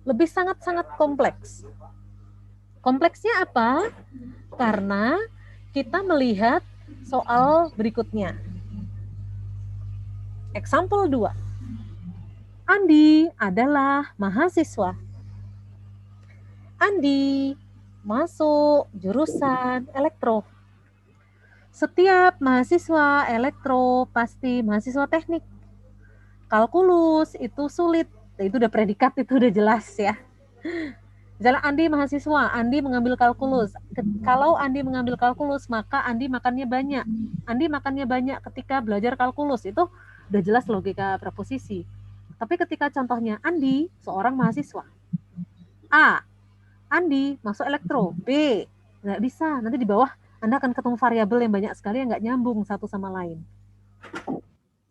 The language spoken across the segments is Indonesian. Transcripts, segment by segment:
lebih sangat-sangat kompleks. Kompleksnya apa? Karena kita melihat soal berikutnya. Example 2. Andi adalah mahasiswa. Andi masuk jurusan elektro. Setiap mahasiswa elektro pasti mahasiswa teknik. Kalkulus itu sulit. Itu udah predikat, itu udah jelas ya. Misalnya Andi mahasiswa, Andi mengambil kalkulus. Kalau Andi mengambil kalkulus, maka Andi makannya banyak. Andi makannya banyak ketika belajar kalkulus. Itu udah jelas logika proposisi. Tapi ketika contohnya Andi, seorang mahasiswa. A, Andi masuk elektro. B, nggak bisa. Nanti di bawah Anda akan ketemu variabel yang banyak sekali yang nggak nyambung satu sama lain.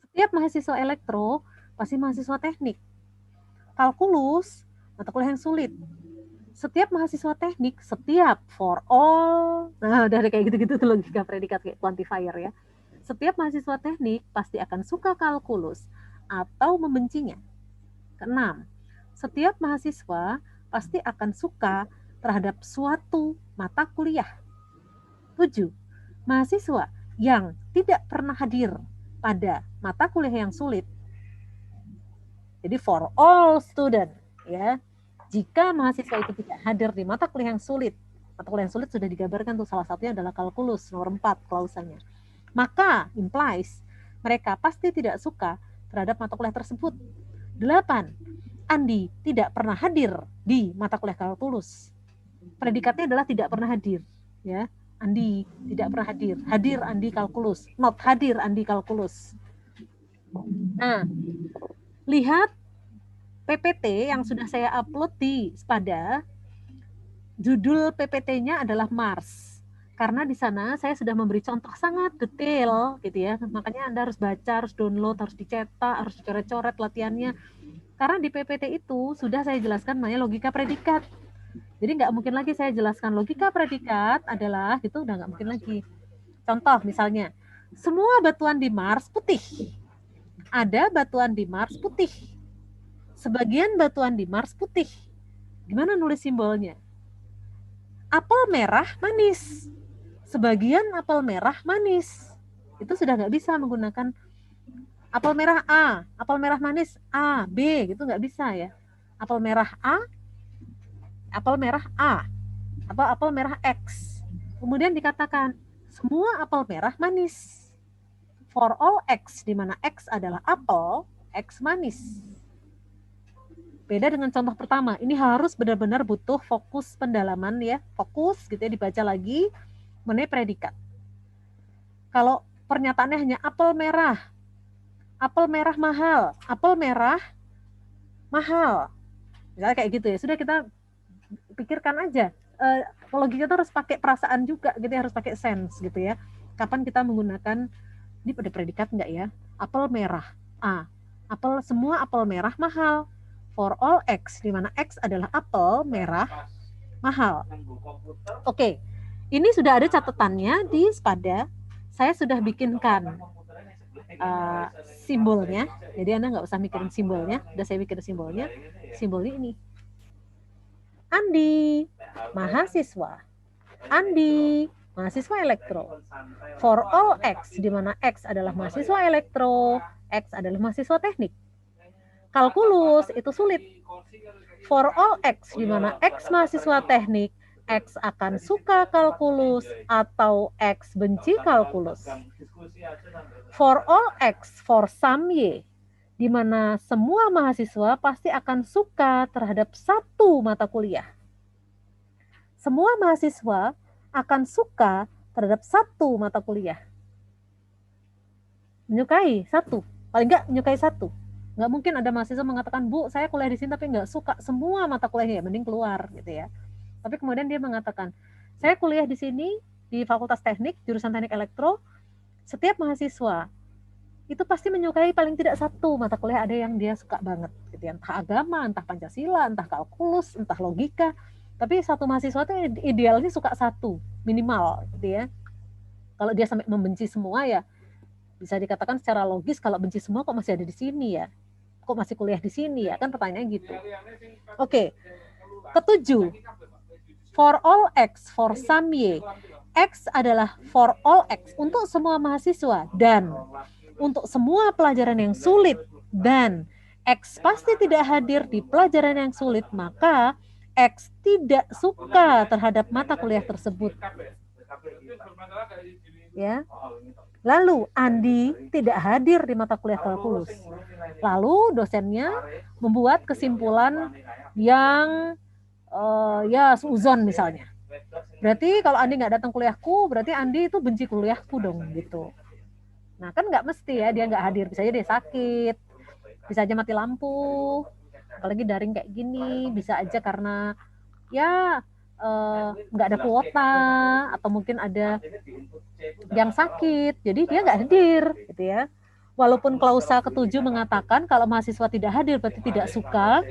Setiap mahasiswa elektro pasti mahasiswa teknik. Kalkulus, mata kuliah yang sulit. Setiap mahasiswa teknik, setiap for all, nah udah kayak gitu-gitu tuh logika predikat kayak quantifier ya. Setiap mahasiswa teknik pasti akan suka kalkulus atau membencinya. Keenam, setiap mahasiswa pasti akan suka terhadap suatu mata kuliah. 7. Mahasiswa yang tidak pernah hadir pada mata kuliah yang sulit. Jadi for all student ya. Jika mahasiswa itu tidak hadir di mata kuliah yang sulit, mata kuliah yang sulit sudah digambarkan tuh salah satunya adalah kalkulus nomor 4 klausannya. Maka implies mereka pasti tidak suka terhadap mata kuliah tersebut. 8. Andi tidak pernah hadir di mata kuliah kalkulus. Predikatnya adalah tidak pernah hadir ya. Andi tidak pernah hadir. Hadir Andi kalkulus, not hadir Andi kalkulus. Nah, lihat PPT yang sudah saya upload di Spada. Judul PPT-nya adalah Mars. Karena di sana saya sudah memberi contoh sangat detail gitu ya. Makanya Anda harus baca, harus download, harus dicetak, harus dicoret-coret latihannya. Karena di PPT itu sudah saya jelaskan namanya logika predikat. Jadi nggak mungkin lagi saya jelaskan logika predikat adalah gitu, udah nggak mungkin lagi. Contoh misalnya, semua batuan di Mars putih. Ada batuan di Mars putih. Sebagian batuan di Mars putih. Gimana nulis simbolnya? Apel merah manis. Sebagian apel merah manis. Itu sudah nggak bisa menggunakan apel merah A, apel merah manis A, B, gitu nggak bisa ya. Apel merah A, apel merah A, atau apel merah X. Kemudian dikatakan semua apel merah manis. For all X, di mana X adalah apel, X manis. Beda dengan contoh pertama, ini harus benar-benar butuh fokus pendalaman ya, fokus gitu ya, dibaca lagi mengenai predikat. Kalau pernyataannya hanya apel merah mahal, apel merah mahal, misalnya kayak gitu ya, sudah kita pikirkan aja. Logika itu harus pakai perasaan juga gitu ya, harus pakai sense gitu ya. Kapan kita menggunakan ini pada predikat enggak ya? Apel merah A, semua apel merah mahal. For all X, di mana X adalah apel merah mahal. Oke, ini sudah ada catatannya di Spada. Saya sudah bikinkan simbolnya. Jadi Anda nggak usah mikirin simbolnya. Udah saya bikin simbolnya. Simbolnya ini. Andi, mahasiswa. Andi, mahasiswa elektro. For all X, di mana X adalah mahasiswa elektro, X adalah mahasiswa teknik. Kalkulus itu sulit. For all X, di mana X mahasiswa teknik, X akan suka kalkulus atau X benci kalkulus. For all X, for some Y, di mana semua mahasiswa pasti akan suka terhadap satu mata kuliah. Semua mahasiswa akan suka terhadap satu mata kuliah. Menyukai satu, paling nggak menyukai satu. Nggak mungkin ada mahasiswa mengatakan, Bu, saya kuliah di sini tapi nggak suka semua mata kuliahnya, mending keluar gitu ya. Tapi kemudian dia mengatakan, saya kuliah di sini di Fakultas Teknik, jurusan Teknik Elektro, setiap mahasiswa itu pasti menyukai paling tidak satu mata kuliah ada yang dia suka banget gitu ya. Entah agama, entah Pancasila, entah kalkulus, entah logika. Tapi satu mahasiswa itu idealnya suka satu minimal gitu ya. Kalau dia sampai membenci semua ya bisa dikatakan secara logis kalau benci semua kok masih ada di sini ya. kok masih kuliah di sini ya kan pertanyaan gitu. Oke. Ketujuh, for all X, for some Y. X adalah for all X, untuk semua mahasiswa, dan untuk semua pelajaran yang sulit, dan X pasti tidak hadir di pelajaran yang sulit, maka X tidak suka terhadap mata kuliah tersebut. Ya. Lalu Andi tidak hadir di mata kuliah kalkulus. Lalu dosennya membuat kesimpulan yang ya seuzon misalnya. Berarti kalau Andi nggak datang kuliahku, berarti Andi itu benci kuliahku dong gitu. Nah kan nggak mesti ya dia nggak hadir, bisa aja dia sakit, bisa aja mati lampu, apalagi daring kayak gini, bisa aja karena ya nggak ada kuota atau mungkin ada yang sakit, jadi dia nggak hadir gitu ya. Walaupun klausa ketujuh mengatakan kalau mahasiswa tidak hadir berarti tidak suka,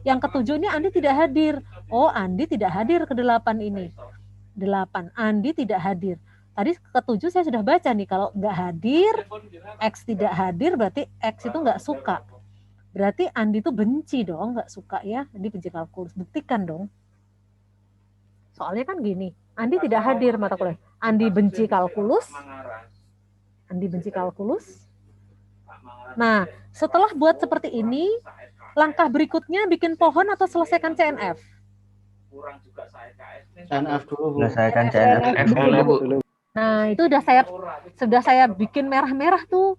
yang ketujuh ini Andi tidak hadir. Oh, Andi tidak hadir ke 8 ini. 8, Andi tidak hadir. Tadi ketujuh saya sudah baca nih, kalau nggak hadir, X tidak hadir berarti X itu nggak suka. Berarti Andi itu benci dong, nggak suka ya. Andi benci kalkulus. Buktikan dong. Soalnya kan gini, Andi tidak hadir mata kuliah. Andi benci kalkulus. Andi benci kalkulus. Nah, setelah buat seperti ini, langkah berikutnya bikin pohon atau selesaikan CNF? CNF dulu, Bu. Selesaikan CNF dulu, Bu. Nah, itu sudah saya bikin merah-merah tuh.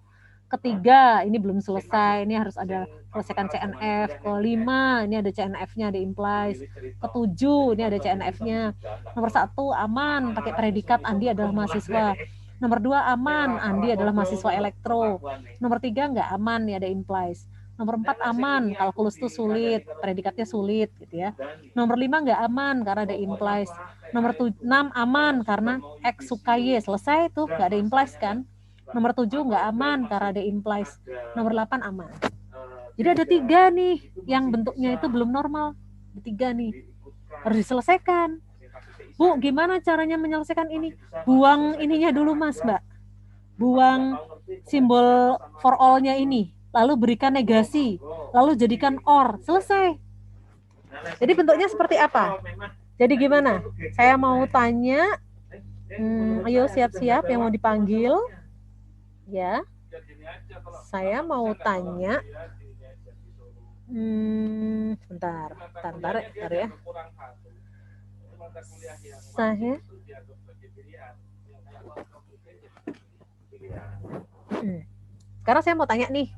Ketiga, ini belum selesai, ini harus ada selesaikan CNF. Kelima, ini ada CNF-nya, ada implies. Ketujuh, ini ada CNF-nya. Nomor 1, aman, pakai predikat Andi adalah mahasiswa. Nomor 2, aman, Andi adalah mahasiswa elektro. Nomor 3, nggak aman, nih ada implies. Nomor 4, aman, kalkulus itu sulit, predikatnya sulit gitu ya. Nomor 5, nggak aman karena ada implies. Nomor 6, aman karena X suka Y, selesai tuh, nggak ada implies kan. Nomor 7, nggak aman karena ada implies. Nomor 8, aman. Jadi ada 3 nih yang bentuknya itu belum normal. Ada 3 nih, harus diselesaikan. Bu, gimana caranya menyelesaikan ini? Buang ininya dulu Mas, Mbak. Buang simbol for all-nya ini, lalu berikan negasi, lalu jadikan OR, selesai. Jadi bentuknya seperti apa? Jadi gimana? Saya mau tanya, ayo siap-siap yang mau dipanggil. Ya, saya mau tanya. Bentar ya. Saya sekarang saya mau tanya nih,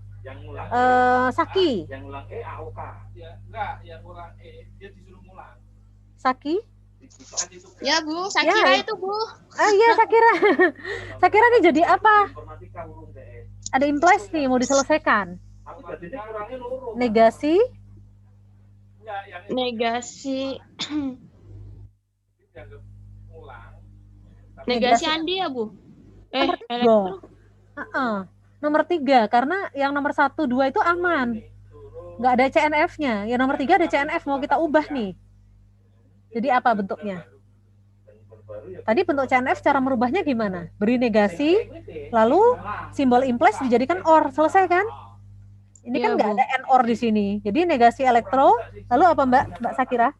Saki. Yang ngulang AOK. Ya, enggak, yang ngulang dia disuruh ngulang. Saki? Ya Bu, Sakira ya. itu Bu. Iya Sakira. Sakira ini jadi apa? Ada implies nih mau diselesaikan. Negasi? Negasi. Negasi Andi ya Bu? Elektro. Nomor 3, karena yang nomor 1, 2 itu aman. Nggak ada CNF-nya. Yang nomor 3 ada CNF, mau kita ubah nih. Jadi apa bentuknya? Tadi bentuk CNF cara merubahnya gimana? Beri negasi, lalu simbol implies dijadikan OR, selesai kan? Ini kan nggak ada N-OR di sini. Jadi negasi elektro, lalu apa Mbak Sakira?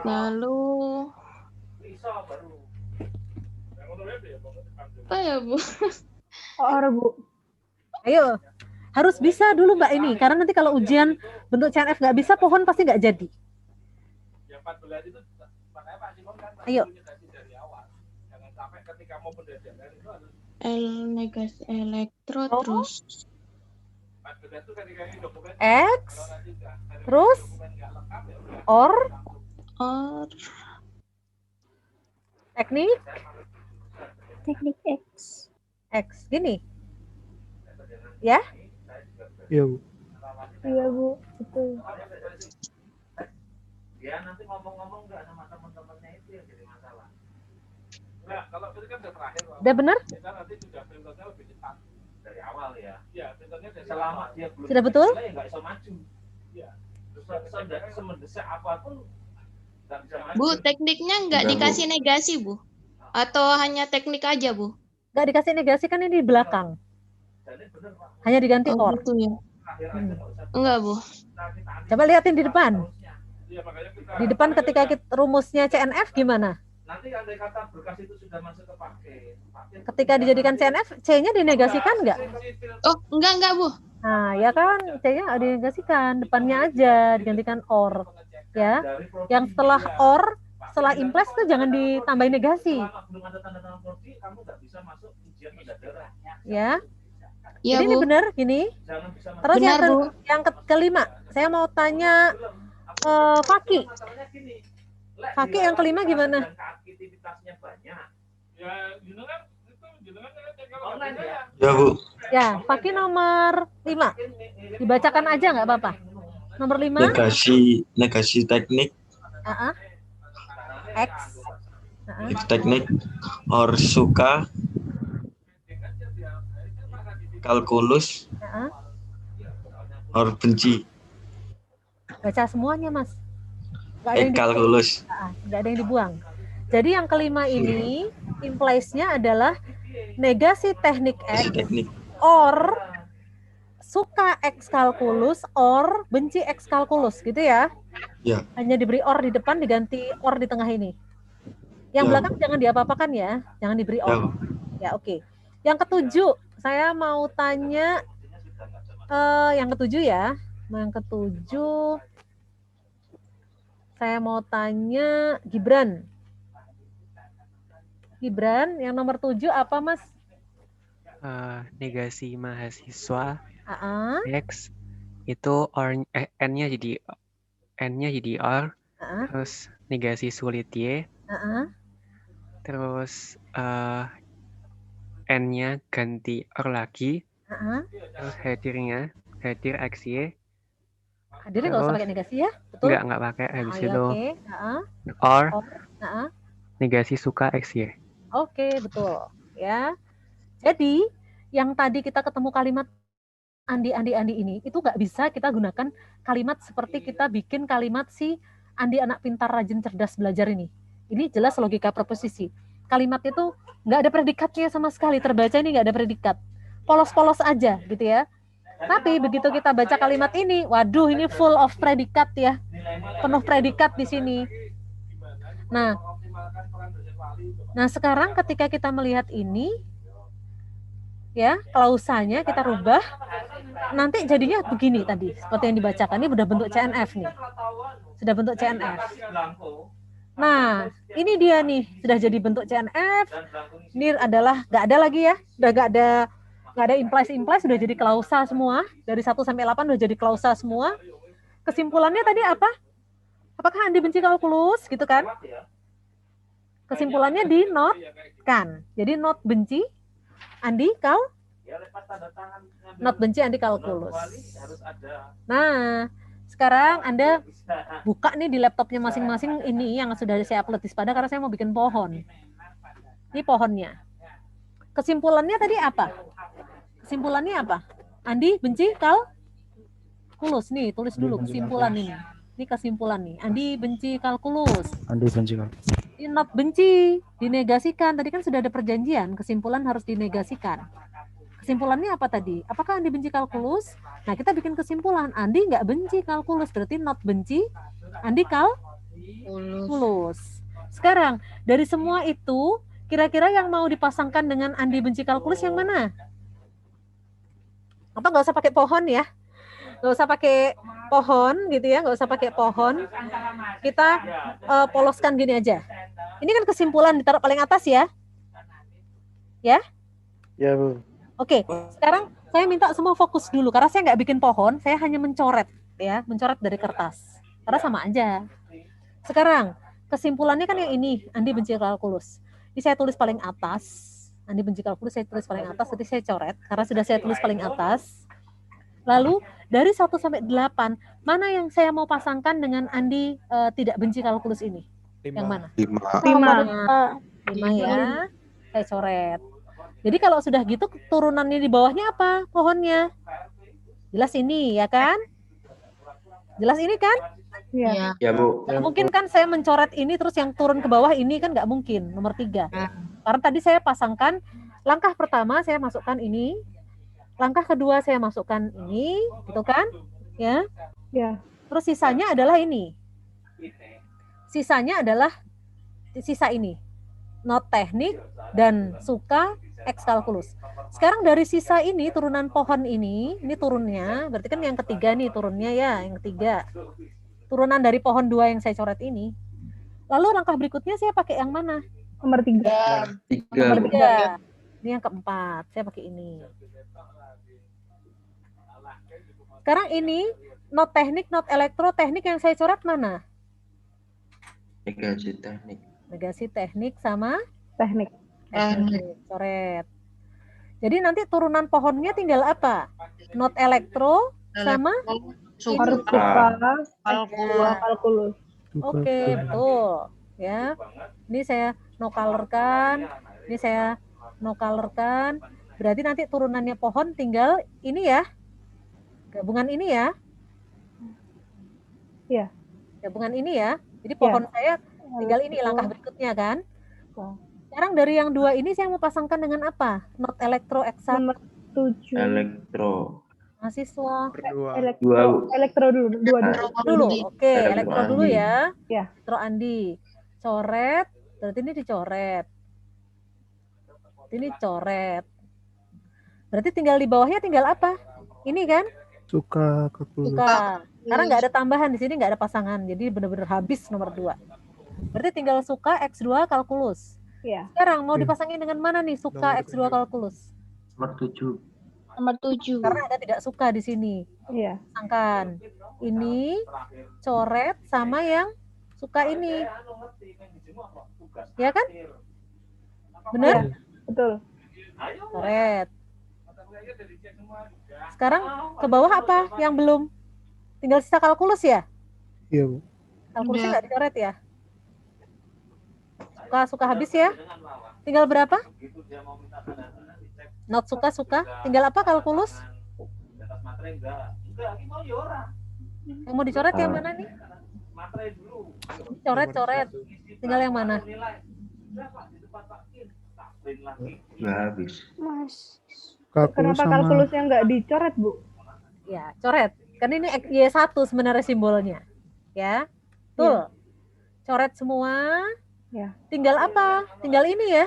Lalu apa ya Bu? OR Bu. Ayo, harus bisa dulu Mbak ini, karena nanti kalau ujian bentuk CNF nggak bisa, pohon pasti nggak jadi. Ayo. Negasi elektro terus X terus OR teknik X gini ya? Iya Bu. Iya Bu, betul. Dia nanti ngomong-ngomong nggak sama teman-temannya itu yang jadi masalah. Nah, kalau itu kan udah terakhir. Udah benar? Kita nanti sudah filternya lebih cepat dari awal ya. Iya, filternya dari selama dia belum. Sudah betul? Ya nggak bisa maju. Iya. Semendesak apapun nggak bisa maju. Bu, tekniknya nggak dikasih negasi Bu? Atau hanya teknik aja Bu? Nggak dikasih negasi kan ini di belakang. Hanya diganti Oh or. gitu ya. Enggak, Bu. Coba lihatin di depan. Di depan ketika rumusnya CNF gimana? Nanti andai kata berkas itu sudah masuk ke paket. Ketika dijadikan CNF, C-nya dinegasikan nggak? Oh, enggak, Bu. Nah, ya kan, C-nya nggak dinegasikan, depannya aja digantikan or. Ya, yang setelah or, setelah implies itu jangan ditambahin negasi. Ya. Iya, Jadi ini Bu. benar gini. Terus Benar, Bu. yang kelima, saya mau tanya Faki. Faki yang kelima gimana? Ya, Bu. Ya, Faki nomor 5. Dibacakan aja nggak apa-apa. Nomor 5. Negasi teknik. X. X teknik. Or suka. Kalkulus. Or benci. Baca semuanya, Mas. Nggak ada yang Kalkulus. Nggak ada yang dibuang. Jadi yang kelima ini implies-nya adalah negasi teknik X or suka X kalkulus or benci X kalkulus gitu ya. Ya. Hanya diberi or di depan, diganti or di tengah ini. Yang belakang jangan diapa-apakan ya, jangan diberi or. Ya, oke. Yang ketujuh, saya mau tanya yang ketujuh ya. Yang ketujuh saya mau tanya Gibran. Gibran, yang nomor 7 apa, Mas? Negasi mahasiswa X itu N-nya jadi R, terus negasi sulit Y, terus N-nya ganti R lagi, terus hadir XY. Hadirnya nggak usah pakai negasi ya? Betul? Nggak pakai, habis itu or, negasi suka XY. Oke, betul. Ya. Jadi, yang tadi kita ketemu kalimat Andi ini, itu nggak bisa kita gunakan kalimat seperti kita bikin kalimat si Andi anak pintar, rajin, cerdas, belajar ini. Ini jelas logika proposisi. Kalimat itu nggak ada predikatnya sama sekali. Terbaca ini nggak ada predikat. Polos-polos aja gitu ya. Tapi begitu kita baca kalimat ini, waduh ini full of predikat ya. Penuh predikat di sini. Nah, sekarang ketika kita melihat ini, ya, klausanya kita rubah, nanti jadinya begini tadi, seperti yang dibacakan. Ini sudah bentuk CNF nih. Sudah bentuk CNF. Nah, ini dia nih, sudah jadi bentuk CNF. Ini adalah, nggak ada lagi ya, udah nggak ada implies, sudah jadi klausa semua. Dari 1 sampai 8 sudah jadi klausa semua. Kesimpulannya tadi apa? Apakah Andi benci kalkulus, gitu kan? Kesimpulannya di not kan. Jadi not benci Andi not benci Andi kalkulus. Nah, sekarang Anda buka nih di laptopnya masing-masing ini yang sudah saya upload di Spada karena saya mau bikin pohon. Ini pohonnya. Kesimpulannya tadi apa? Kesimpulannya apa? Andi benci kalkulus. Nih, tulis dulu kesimpulan ini. Ini kesimpulan nih. Andi benci kalkulus. Andi benci kalkulus. Not benci, dinegasikan. Tadi kan sudah ada perjanjian, kesimpulan harus dinegasikan. Kesimpulannya apa tadi? Apakah Andi benci kalkulus? Nah, kita bikin kesimpulan, Andi nggak benci kalkulus, berarti not benci, Andi kalkulus. Sekarang, dari semua itu, kira-kira yang mau dipasangkan dengan Andi benci kalkulus yang mana? Apa nggak usah pakai pohon ya? Nggak usah pakai pohon gitu ya, nggak usah pakai pohon. Kita poloskan gini aja. Ini kan kesimpulan ditaruh paling atas ya. Ya? Ya, Bu. Oke, sekarang saya minta semua fokus dulu karena saya nggak bikin pohon, saya hanya mencoret ya, mencoret dari kertas. Karena sama aja. Sekarang kesimpulannya kan yang ini, Andi benci kalkulus. Ini saya tulis paling atas. Andi benci kalkulus saya tulis paling atas, nanti saya coret karena sudah saya tulis paling atas. Lalu dari 1 sampai 8, mana yang saya mau pasangkan dengan Andi tidak benci kalkulus ini? 5. Yang mana? 5 ya. Saya coret. Jadi kalau sudah gitu turunannya di bawahnya apa? Pohonnya. Jelas ini ya kan? Jelas ini kan? Iya. Ya, Bu. Nggak mungkin kan saya mencoret ini terus yang turun ke bawah ini kan nggak mungkin. Nomor 3. Karena tadi saya pasangkan langkah pertama saya masukkan ini. Langkah kedua saya masukkan ini, gitu kan? Ya. Ya. Terus sisanya adalah ini. Sisanya adalah sisa ini. Not teknik dan suka X kalkulus. Sekarang dari sisa ini, turunan pohon ini turunnya, berarti kan yang ketiga nih turunnya ya, yang ketiga. Turunan dari pohon 2 yang saya coret ini. Lalu langkah berikutnya saya pakai yang mana? Nomor 3. Nomor 3. Ini yang keempat, saya pakai ini. Sekarang ini, not teknik, not elektro, teknik yang saya coret mana? Negasi teknik. Negasi teknik sama? Teknik. Coret. Jadi nanti turunan pohonnya tinggal apa? Not elektro sama suka kalkulus. Oke, betul. Ya. Ini saya no colorkan, ini saya no colorkan. Berarti nanti turunannya pohon tinggal ini ya. Gabungan ini ya. Iya. Gabungan ini ya. Jadi pohon saya tinggal ini langkah berikutnya kan. Sekarang dari yang 2 ini saya mau pasangkan dengan apa? Not elektro X1. Nomor 7. Elektro. Mahasiswa. Elektro dulu. Oke, elektro dulu ya. Ya. Elektro Andi. Coret. Berarti ini dicoret. Ini coret. Berarti tinggal di bawahnya tinggal apa? Ini kan? Suka kalkulus. Suka. Karena nggak ada tambahan di sini, nggak ada pasangan. Jadi benar-benar habis nomor 2. Berarti tinggal suka X2 kalkulus. Iya. Sekarang mau dipasangin dengan mana nih suka X2 kalkulus? Nomor 7. Nomor 7. Karena ada tidak suka di sini. Iya. Pasangkan. Ini coret sama yang suka ini. Ya kan? Benar? Ya, betul. Coret. Sekarang ke bawah apa yang belum? Tinggal sisa kalkulus ya? Iya, Bu. Kalkulusnya nggak dicoret ya? Suka habis ya? Tinggal berapa? Not suka. Tinggal apa kalkulus? Yang mau dicoret yang mana nih? Coret. Tinggal yang mana? Nggak habis. Mas. Kenapa kalkulusnya nggak dicoret, Bu? Ya, coret. Kan ini Y1 sebenarnya simbolnya. Ya. Tuh. Coret semua. Ya. Tinggal apa? Tinggal ini ya.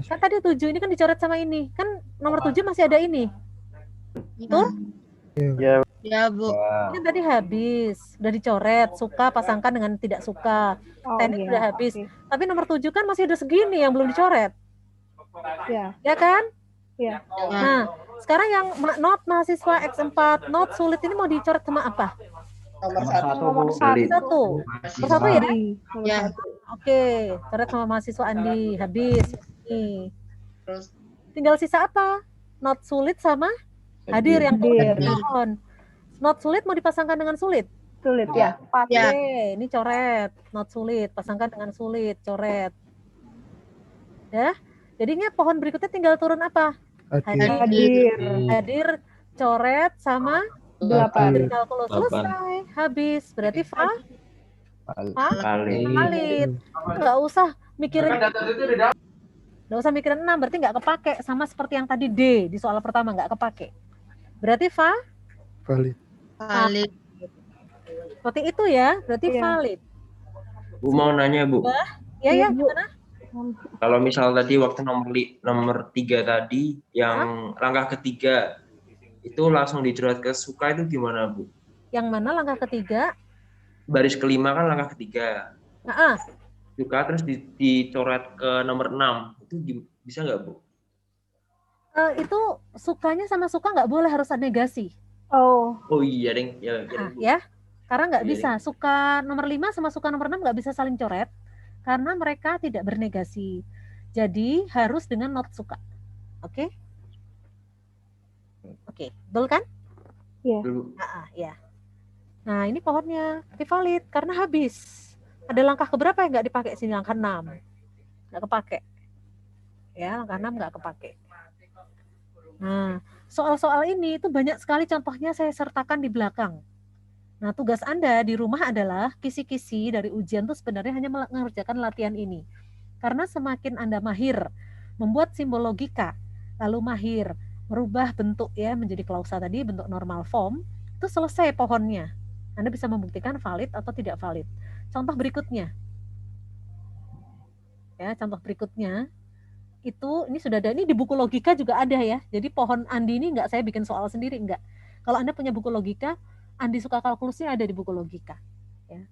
Kan tadi 7 ini kan dicoret sama ini. Kan nomor 7 masih ada ini. Betul? Ya. Ya, Bu. Ini tadi habis. Udah dicoret. Suka pasangkan dengan tidak suka. Teknik udah habis. Tapi nomor 7 kan masih ada segini yang belum dicoret. Ya. Ya kan? Ya. Nah, sekarang yang not mahasiswa X4, not sulit ini mau dicoret sama apa? Nomor 1. Satu ya? Ya. Oke, coret sama mahasiswa Andi. Habis. Nih. Tinggal sisa apa? Not sulit sama hadir yang pohon. Not sulit mau dipasangkan dengan sulit? Sulit ya. Oke, ini coret. Not sulit, pasangkan dengan sulit, coret. Ya. Jadinya pohon berikutnya tinggal turun apa? Hadir, coret sama 8. Kalkulus selesai, habis. Berarti valid. Nggak usah mikirin. Nggak usah mikirin 6, berarti nggak kepake. Sama seperti yang tadi D di soal pertama nggak kepake. Berarti valid. Seperti itu ya, berarti valid. Bu mau nanya, Bu. Ya, gimana? Kalau misal tadi waktu nomor 3 tadi yang langkah ketiga itu langsung dicoret ke suka itu gimana, Bu? Yang mana langkah ketiga? Baris kelima kan langkah ketiga. Suka terus dicoret ke nomor 6. Itu bisa nggak, Bu? Itu sukanya sama suka nggak boleh, harus ada negasi. Oh iya, Deng. Ya. Karena nggak bisa. Suka nomor 5 sama suka nomor 6 nggak bisa saling coret karena mereka tidak bernegasi. Jadi harus dengan not suka. Oke? Oke, betul kan? Iya. Ya. Nah, ini pohonnya tapi valid karena habis. Ada langkah keberapa yang nggak dipakai sini? Langkah 6. Nggak kepake. Ya, langkah 6 nggak kepake. Nah, soal-soal ini itu banyak sekali contohnya saya sertakan di belakang. Nah, tugas Anda di rumah adalah kisi-kisi dari ujian itu sebenarnya hanya mengerjakan latihan ini. Karena semakin Anda mahir membuat simbol logika, lalu mahir merubah bentuk ya menjadi klausa tadi, bentuk normal form, itu selesai pohonnya. Anda bisa membuktikan valid atau tidak valid. Contoh berikutnya. Ya, contoh berikutnya itu ini sudah ada, ini di buku logika juga ada ya. Jadi pohon Andi ini enggak saya bikin soal sendiri, enggak. Kalau Anda punya buku logika, Andi suka kalkulusnya ada di buku logika. Ya.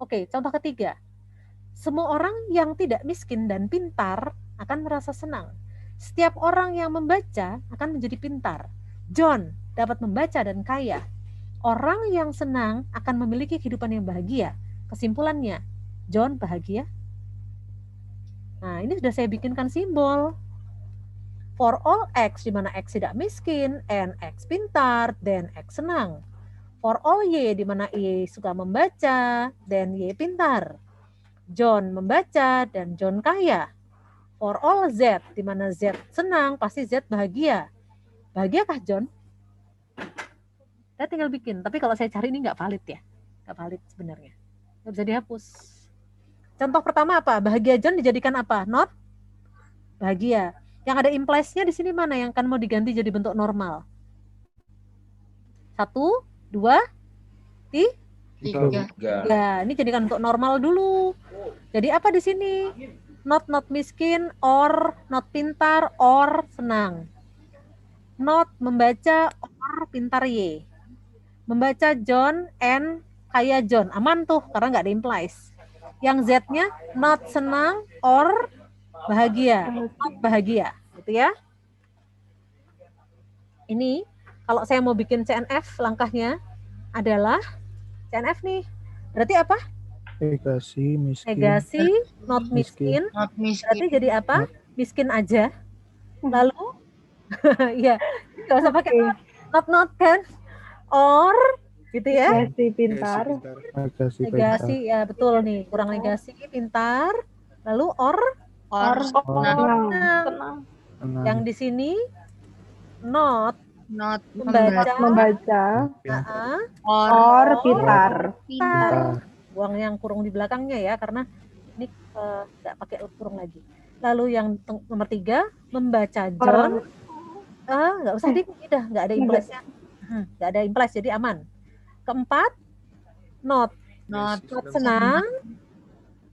Oke, contoh ketiga. Semua orang yang tidak miskin dan pintar akan merasa senang. Setiap orang yang membaca akan menjadi pintar. John dapat membaca dan kaya. Orang yang senang akan memiliki kehidupan yang bahagia. Kesimpulannya, John bahagia. Nah, ini sudah saya bikinkan simbol. For all X, di mana X tidak miskin, and X pintar, then X senang. For all Y, di mana Y suka membaca, then Y pintar. John membaca, dan John kaya. For all Z, di mana Z senang, pasti Z bahagia. Bahagiakah John? Saya tinggal bikin, tapi kalau saya cari ini nggak valid ya. Nggak valid sebenarnya. Nggak bisa dihapus. Contoh pertama apa? Bahagia John dijadikan apa? Not bahagia. Yang ada implies-nya di sini mana yang kan mau diganti jadi bentuk normal? 1, 2, 3. Ya, ini jadikan bentuk normal dulu. Jadi apa di sini? Not miskin, or not pintar, or senang. Not membaca, or pintar Y. Membaca John and kaya John. Aman tuh, karena nggak ada implies. Yang Z-nya not senang or bahagia. Not bahagia, gitu ya. Ini kalau saya mau bikin CNF, langkahnya adalah CNF nih. Berarti apa? Negasi, miskin. Negasi, not miskin. Berarti jadi apa? Miskin aja. Lalu, ya, nggak usah pakai not kan? Or gitu ya. Negasi pintar. Negasi ya betul nih, kurang negasi pintar. Lalu or senang. Yang di sini not membaca. Or pintar. Buang yang kurung di belakangnya ya, karena ini nggak pakai kurung lagi. Lalu yang nomor 3 membaca John. Nggak usah udah nggak ada implies-nya. Nggak ada implies jadi aman. Keempat, not senang,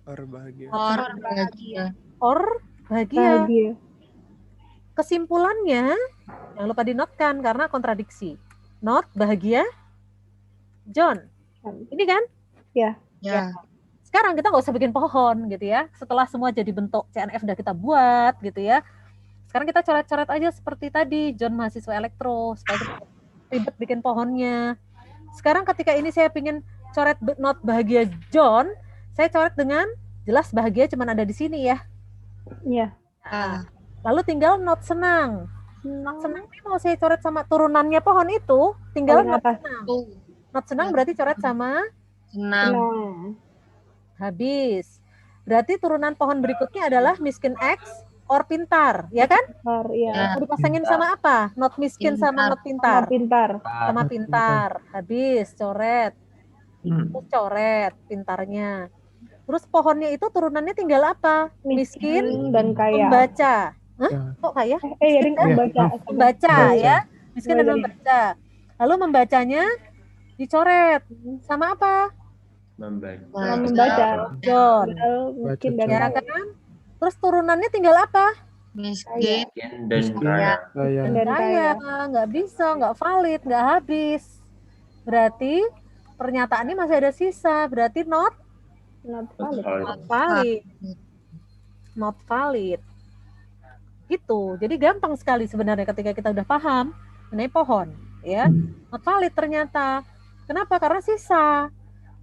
or bahagia. Or bahagia. Kesimpulannya, jangan lupa dinotkan karena kontradiksi. Not bahagia, John. Ini kan? Ya. Sekarang kita nggak usah bikin pohon gitu ya. Setelah semua jadi bentuk CNF udah kita buat gitu ya. Sekarang kita coret-coret aja seperti tadi, John mahasiswa elektro, supaya kita ribet bikin pohonnya. Sekarang ketika ini saya ingin coret not bahagia John, saya coret dengan jelas bahagia cuma ada di sini ya. Iya. Nah, lalu tinggal not senang. Not senang ini mau saya coret sama turunannya pohon itu, tinggal not senang. Not senang berarti coret sama senang. Habis. Berarti turunan pohon berikutnya adalah miskin X or pintar, ya kan? Iya. Mau dipasangin sama apa? Not miskin sama not pintar. Sama pintar. Habis, coret. Terus coret pintarnya. Terus pohonnya itu turunannya tinggal apa? Miskin dan kaya. Membaca. Hah? Kok kaya? Membaca ya. Miskin dan membaca. Lalu membacanya dicoret. Sama apa? Membaca. John. Miskin dan ya kaya. kan? Terus turunannya tinggal apa? Miskin dan kaya. Nggak bisa, nggak valid, nggak habis. Berarti pernyataan ini masih ada sisa. Berarti not valid. Gitu. Jadi gampang sekali sebenarnya ketika kita udah paham mengenai pohon, ya. Not valid ternyata. Kenapa? Karena sisa.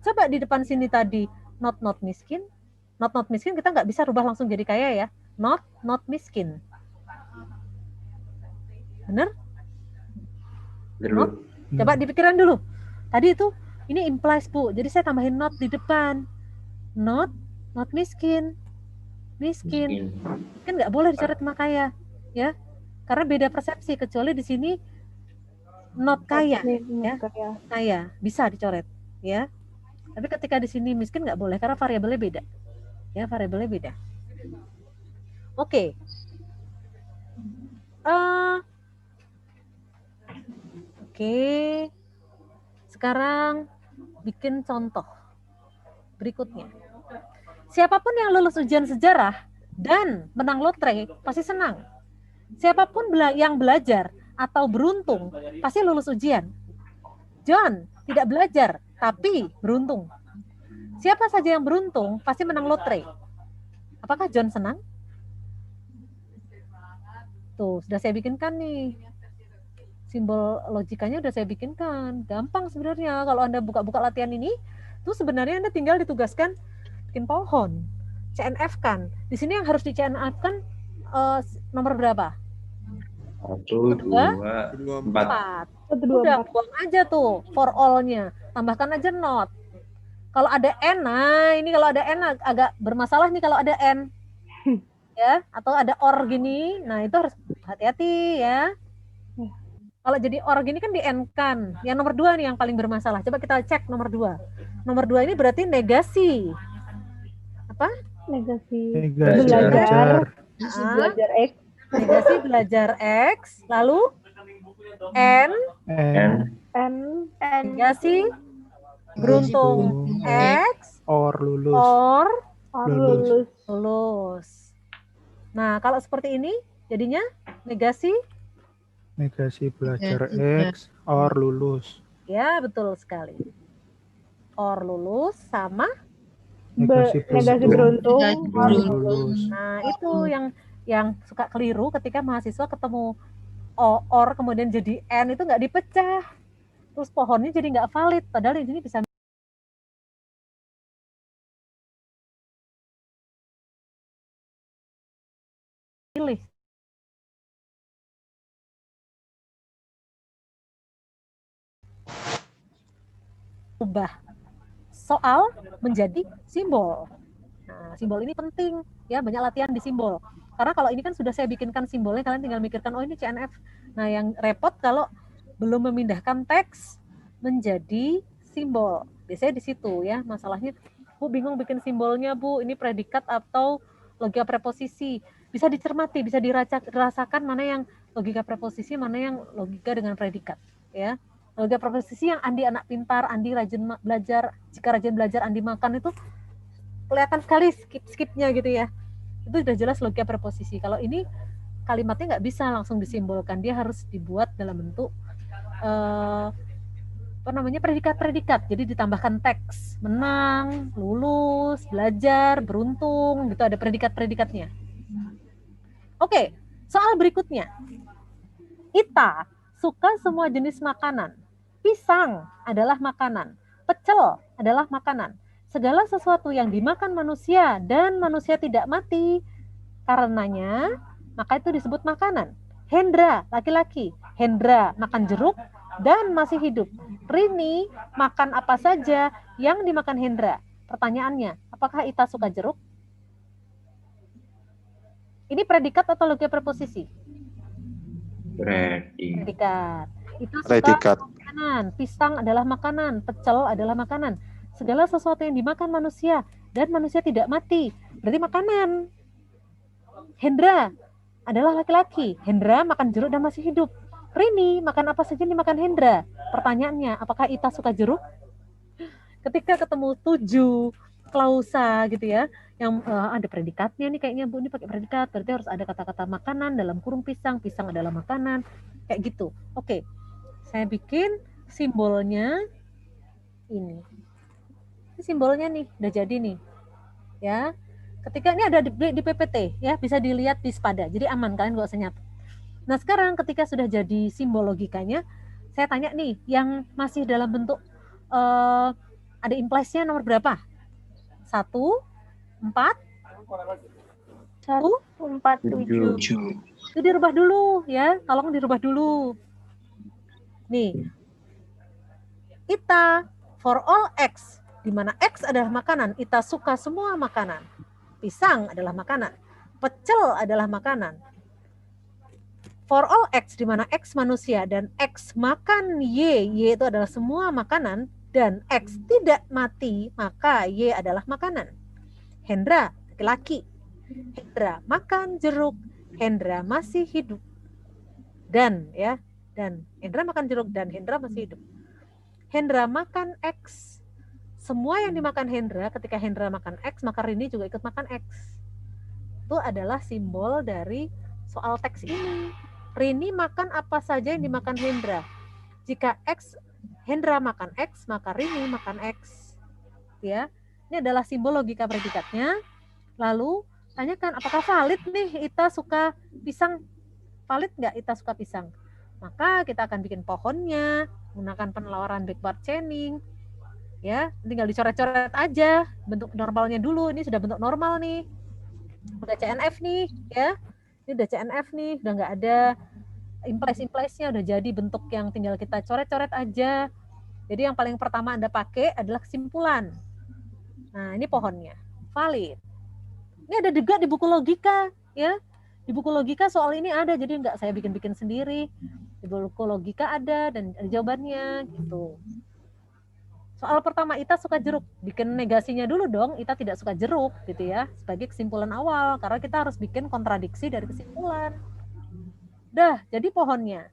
Coba di depan sini tadi not miskin. Not miskin kita nggak bisa rubah langsung jadi kaya ya. Not miskin. Bener? Not? Coba dipikiran dulu. Tadi itu ini implies Bu. Jadi saya tambahin not di depan. Not miskin. Miskin nggak boleh dicoret sama kaya, ya. Karena beda persepsi. Kecuali di sini not kaya, ya. Kaya bisa dicoret, ya. Tapi ketika di sini miskin nggak boleh karena variabelnya beda. Ya, variabelnya beda. Oke. Oke. Sekarang bikin contoh berikutnya. Siapapun yang lulus ujian sejarah dan menang lotre pasti senang. Siapapun yang belajar atau beruntung pasti lulus ujian. John tidak belajar tapi beruntung. Siapa saja yang beruntung pasti menang lotre. Apakah John senang? Tuh, sudah saya bikinkan nih. Simbol logikanya udah saya bikinkan. Gampang sebenarnya. Kalau Anda buka-buka latihan ini, tuh sebenarnya Anda tinggal ditugaskan bikin pohon. CNF kan. Di sini yang harus di CNF kan nomor berapa? 1, 2, 4. Udah buang aja tuh for all-nya. Tambahkan aja not. Kalau ada N, nah ini kalau ada N agak bermasalah nih kalau ada N. Ya, atau ada or gini. Nah, itu harus hati-hati ya. Kalau jadi or gini kan di N kan. Yang nomor 2 nih yang paling bermasalah. Coba kita cek nomor 2. Nomor 2 ini berarti negasi. Apa? Negasi belajar. belajar X. Negasi belajar X. Lalu N. Negasi beruntung X. Or lulus. Or Lulus. Nah, kalau seperti ini jadinya negasi belajar X. Or lulus. Ya, betul sekali. Or lulus sama Negasi beruntung. Or lulus. Nah, itu yang suka keliru ketika mahasiswa ketemu or kemudian jadi N itu nggak dipecah. Terus pohonnya jadi nggak valid. Padahal ini bisa pilih. Ubah soal menjadi simbol. Nah, simbol ini penting ya, banyak latihan di simbol. Karena kalau ini kan sudah saya bikinkan simbolnya, kalian tinggal mikirkan oh ini CNF. Nah, yang repot kalau belum memindahkan teks menjadi simbol. Biasanya di situ ya masalahnya. Bu bingung bikin simbolnya, Bu. Ini predikat atau logika preposisi. Bisa dicermati, bisa dirasakan mana yang logika preposisi, mana yang logika dengan predikat, ya. Logika preposisi yang Andi anak pintar, Andi rajin belajar, jika rajin belajar Andi makan itu kelihatan sekali skip-skipnya gitu ya. Itu sudah jelas logika preposisi. Kalau ini kalimatnya nggak bisa langsung disimbolkan, dia harus dibuat dalam bentuk predikat-predikat. Jadi ditambahkan teks, menang, lulus, belajar, beruntung, gitu ada predikat-predikatnya. Oke, soal berikutnya. Ita suka semua jenis makanan. Pisang adalah makanan. Pecel adalah makanan. Segala sesuatu yang dimakan manusia dan manusia tidak mati karenanya, maka itu disebut makanan. Hendra, laki-laki. Hendra makan jeruk dan masih hidup. Rini makan apa saja yang dimakan Hendra. Pertanyaannya, apakah Ita suka jeruk? Ini predikat atau logika preposisi? Predikat. Itu suka makanan. Pisang adalah makanan. Pecel adalah makanan. Segala sesuatu yang dimakan manusia dan manusia tidak mati berarti makanan. Hendra adalah laki-laki. Hendra makan jeruk dan masih hidup. Rini makan apa saja yang dimakan Hendra. Pertanyaannya, apakah Ita suka jeruk? Ketika ketemu 7 klausa gitu ya, yang ada predikatnya nih kayaknya Bu, ini pakai predikat, berarti harus ada kata-kata makanan dalam kurung pisang, pisang adalah makanan, kayak gitu. Oke, saya bikin simbolnya ini. Ini simbolnya nih, udah jadi nih. Ya. Ketika ini ada di PPT ya, bisa dilihat di Spada. Jadi aman, kalian nggak usah nyatet. Nah, sekarang ketika sudah jadi simbol logikanya, saya tanya nih, yang masih dalam bentuk ada implies-nya nomor berapa? 1, 4, 7. Itu dirubah dulu ya, tolong dirubah dulu. Nih, Ita for all X, di mana X adalah makanan, Ita suka semua makanan. Pisang adalah makanan, pecel adalah makanan. For all X, di mana X manusia dan X makan Y itu adalah semua makanan, dan X tidak mati, maka Y adalah makanan. Hendra, laki-laki. Hendra makan jeruk, Hendra masih hidup. Dan ya, Dan Hendra makan jeruk dan Hendra masih hidup. Hendra makan X. Semua yang dimakan Hendra, ketika Hendra makan X, maka Rini juga ikut makan X. Itu adalah simbol dari soal teks ini. Rini makan apa saja yang dimakan Hendra. Jika Hendra makan X, maka Rini makan X. Ya, ini adalah simbol logika predikatnya. Lalu tanyakan apakah valid nih Ita suka pisang? Valid nggak Ita suka pisang? Maka kita akan bikin pohonnya, menggunakan penelaran backward chaining. Ya, tinggal dicoret-coret aja bentuk normalnya dulu. Ini sudah bentuk normal nih. Udah CNF nih, ya. Ini udah CNF nih, udah nggak ada implies-impliesnya, udah jadi bentuk yang tinggal kita coret-coret aja. Jadi yang paling pertama Anda pakai adalah kesimpulan. Nah, ini pohonnya. Valid. Ini ada juga di buku logika, ya. Di buku logika soal ini ada, jadi nggak saya bikin-bikin sendiri. Di buku logika ada dan jawabannya gitu. Soal pertama, Ita suka jeruk. Bikin negasinya dulu dong, Ita tidak suka jeruk gitu ya, sebagai kesimpulan awal, karena kita harus bikin kontradiksi dari kesimpulan. Dah, jadi pohonnya.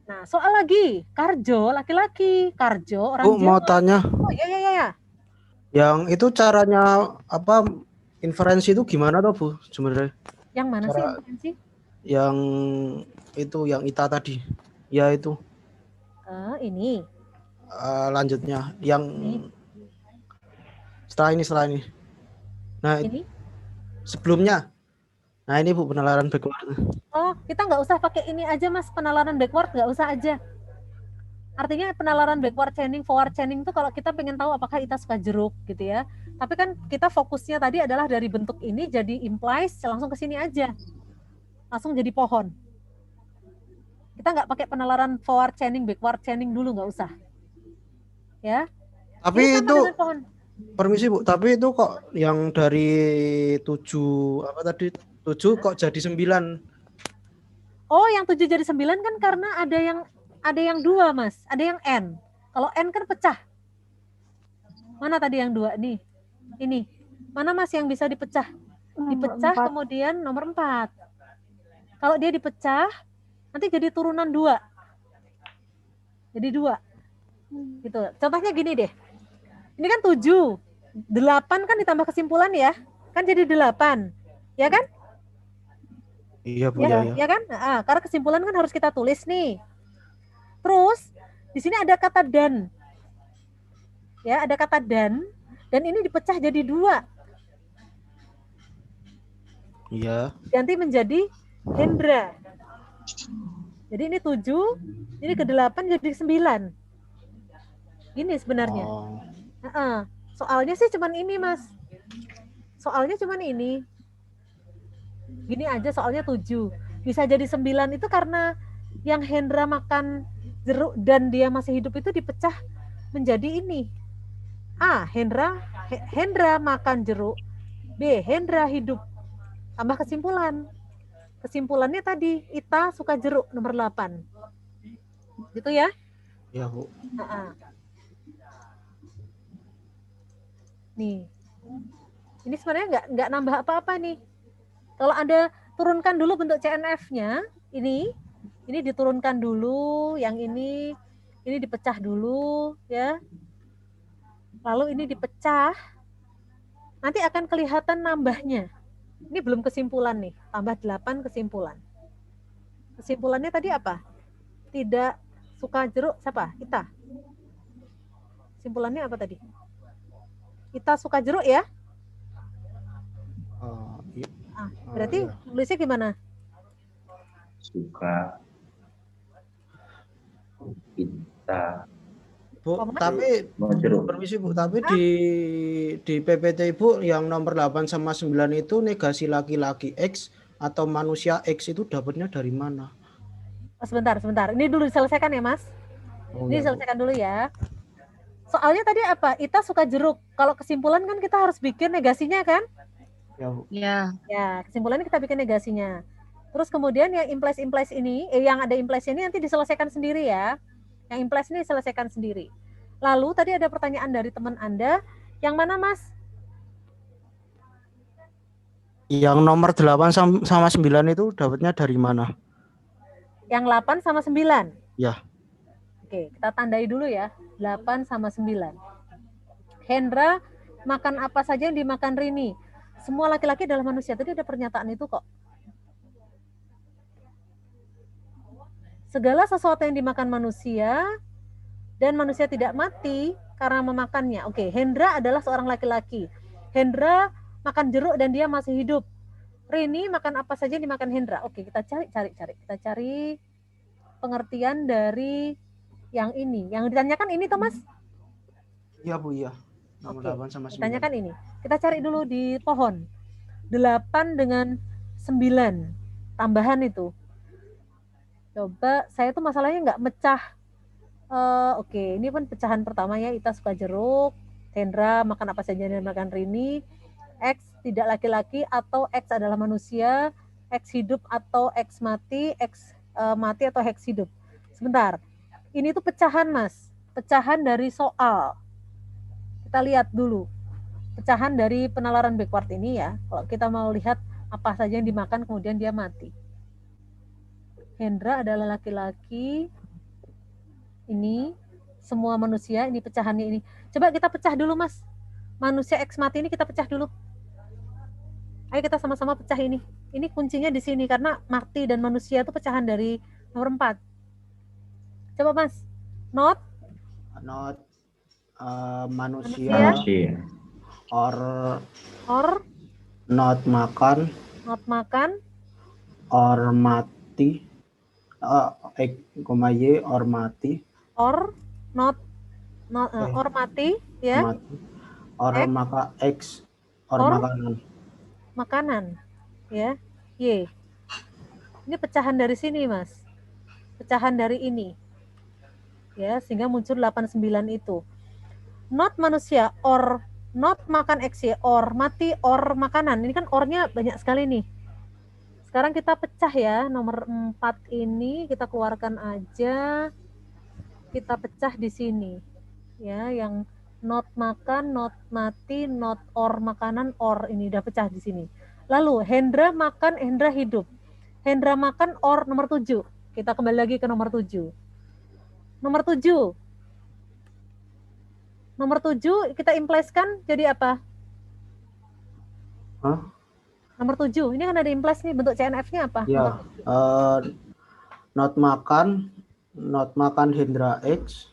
Nah, soal lagi, Karjo laki-laki, Karjo orang Bu, Jawa. mau tanya. Oh, ya. Yang itu caranya apa, inferensi itu gimana toh, Bu, sebenarnya? Yang mana sih inferensi? Yang itu, yang Ita tadi. Ya itu. Ini. Lanjutnya yang setelah ini. Nah, ini sebelumnya. Nah, ini Bu, penalaran backward. Oh, kita nggak usah pakai ini aja Mas, penalaran backward nggak usah aja. Artinya penalaran backward chaining, forward chaining itu kalau kita pengen tahu apakah Ita suka jeruk gitu ya. Tapi kan kita fokusnya tadi adalah dari bentuk ini jadi implies, langsung ke sini aja. Langsung jadi pohon. Kita nggak pakai penalaran forward chaining, backward chaining dulu, nggak usah. Ya. Tapi itu permisi Bu, tapi itu kok yang dari 7 apa tadi 7 kok jadi 9? Oh, yang 7 jadi 9 kan karena ada yang 2 Mas, ada yang N. Kalau N kan pecah. Mana tadi yang 2 nih? Ini. Mana Mas yang bisa dipecah? Dipecah kemudian nomor 4. Kalau dia dipecah nanti jadi turunan 2. Jadi 2. Gitu. Contohnya gini deh. Ini kan 7. 8 kan ditambah kesimpulan ya. Kan jadi 8. Ya kan? Iya Bu, ya. Ya kan? Nah, karena kesimpulan kan harus kita tulis nih. Terus di sini ada kata dan. Ya, ada kata dan ini dipecah jadi 2. Iya. Ganti menjadi Hendra. Jadi ini 7, ini ke 8 jadi 9. Ini sebenarnya. Soalnya sih cuman ini Mas. Soalnya cuman ini. Gini aja soalnya 7. Bisa jadi 9 itu karena yang Hendra makan jeruk dan dia masih hidup itu dipecah menjadi ini. A. Hendra makan jeruk. B. Hendra hidup. Tambah kesimpulan. Kesimpulannya tadi, Ita suka jeruk nomor 8. Gitu ya? Iya Bu. Nih, ini sebenarnya nggak nambah apa-apa nih. Kalau Anda turunkan dulu bentuk CNF-nya, ini diturunkan dulu, yang ini dipecah dulu, ya. Lalu ini dipecah, nanti akan kelihatan nambahnya. Ini belum kesimpulan nih, tambah 8 kesimpulan. Kesimpulannya tadi apa? Tidak suka jeruk, siapa? Ita. Kesimpulannya apa tadi? Kita suka jeruk ya? Iya. Berarti tulisnya gimana? Suka kita. Bu, tapi permisi Bu, tapi di PPT Ibu yang nomor 8 sama 9 itu negasi laki-laki X atau manusia X itu dapatnya dari mana? Sebentar. Ini dulu diselesaikan ya, Mas. Ini diselesaikan dulu ya. Soalnya tadi apa? Ita suka jeruk. Kalau kesimpulan kan kita harus bikin negasinya kan? Ya. Ya, kesimpulannya kita bikin negasinya. Terus kemudian yang implies ini, yang ada implies ini nanti diselesaikan sendiri ya. Yang implies ini diselesaikan sendiri. Lalu tadi ada pertanyaan dari teman Anda, yang mana Mas? Yang nomor 8 sama 9 itu dapatnya dari mana? Yang 8 sama 9. Ya. Oke, kita tandai dulu ya. 8 sama 9. Hendra makan apa saja yang dimakan Rini? Semua laki-laki adalah manusia. Tadi ada pernyataan itu kok. Segala sesuatu yang dimakan manusia dan manusia tidak mati karena memakannya. Oke, Hendra adalah seorang laki-laki. Hendra makan jeruk dan dia masih hidup. Rini makan apa saja yang dimakan Hendra. Oke, kita cari. Kita cari pengertian dari yang ini. Yang ditanyakan ini, Thomas? Iya, Bu, iya. Nomor 8 sama 9. Ditanyakan ini. Kita cari dulu di pohon. 8 dengan 9. Tambahan itu. Coba, saya tuh masalahnya nggak mecah. Oke, ini pun pecahan pertama ya. Ita suka jeruk. Hendra makan apa saja yang dimakan Rini. X tidak laki-laki atau X adalah manusia. X hidup atau X mati. X mati atau X hidup. Sebentar. Ini tuh pecahan, Mas. Pecahan dari soal. Kita lihat dulu. Pecahan dari penalaran backward ini ya. Kalau kita mau lihat apa saja yang dimakan kemudian dia mati. Hendra adalah laki-laki. Ini semua manusia, ini pecahannya ini. Coba kita pecah dulu, Mas. Manusia X mati ini kita pecah dulu. Ayo kita sama-sama pecah ini. Ini kuncinya di sini karena mati dan manusia itu pecahan dari nomor 4. Coba, Mas. Not manusia. Or not makan. Or mati. Y or mati. Or not or mati ya. Mati. Or maka X or makanan ya. Y. Ini pecahan dari sini, Mas. Pecahan dari ini. Ya, sehingga muncul 89 itu. Not manusia or not makan X Y or mati or makanan. Ini kan ornya banyak sekali nih. Sekarang kita pecah ya, nomor 4 ini kita keluarkan aja. Kita pecah di sini. Ya, yang not makan, not mati, not or makanan, or ini udah pecah di sini. Lalu Hendra makan, Hendra hidup. Hendra makan or nomor 7. Kita kembali lagi ke nomor 7. Nomor 7. Nomor 7 kita implieskan jadi apa? Hah? Nomor 7. Ini kan ada implies nih, bentuk CNF-nya apa? Ya. Not makan Hendra X.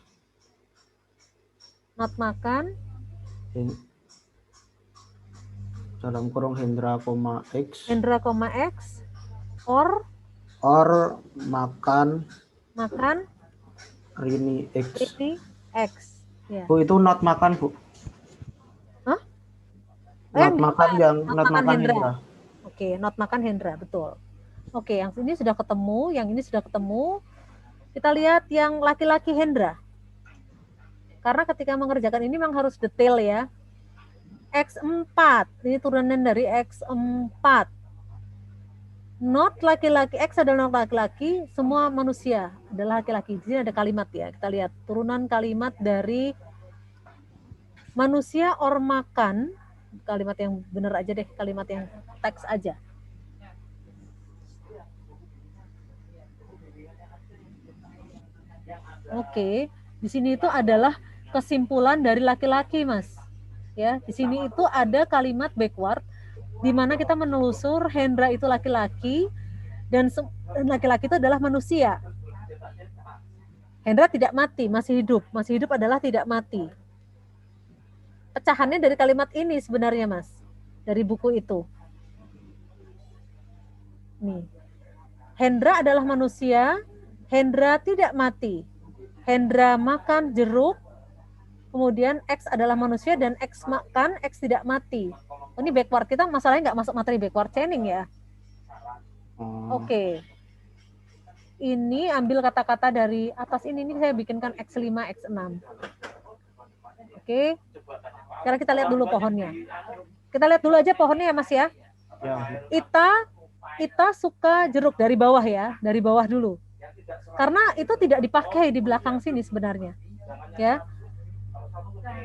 Not makan. Dalam kurung Hendra, X. Hendra, X. Or makan Rini X. Rini X. Ya. Bu, itu not makan, Bu. Hah? Not makan yang not makan Hendra. Oke, not makan Hendra, betul. Oke, yang ini sudah ketemu, yang ini sudah ketemu. Kita lihat yang laki-laki Hendra. Karena ketika mengerjakan ini memang harus detail ya. X4, ini turunan dari X4. Not laki-laki, X adalah not laki-laki, semua manusia adalah laki-laki. Di sini ada kalimat ya, kita lihat turunan kalimat dari manusia or makan, kalimat yang benar aja deh, kalimat yang teks aja. Oke, di sini itu adalah kesimpulan dari laki-laki, Mas. Ya, di sini itu ada kalimat backward di mana kita menelusur Hendra itu laki-laki dan laki-laki itu adalah manusia. Hendra tidak mati, masih hidup. Masih hidup adalah tidak mati. Pecahannya dari kalimat ini sebenarnya, Mas. Dari buku itu. Nih. Hendra adalah manusia, Hendra tidak mati. Hendra makan jeruk, kemudian X adalah manusia dan X makan, X tidak mati. Ini backward, kita masalahnya nggak masuk materi backward chaining ya. Oke. Ini ambil kata-kata dari atas ini saya bikinkan X5, X6. Oke. Sekarang kita lihat dulu pohonnya. Kita lihat dulu aja pohonnya ya, Mas ya. Ita suka jeruk dari bawah ya, dari bawah dulu. Karena itu tidak dipakai di belakang sini sebenarnya. Ya.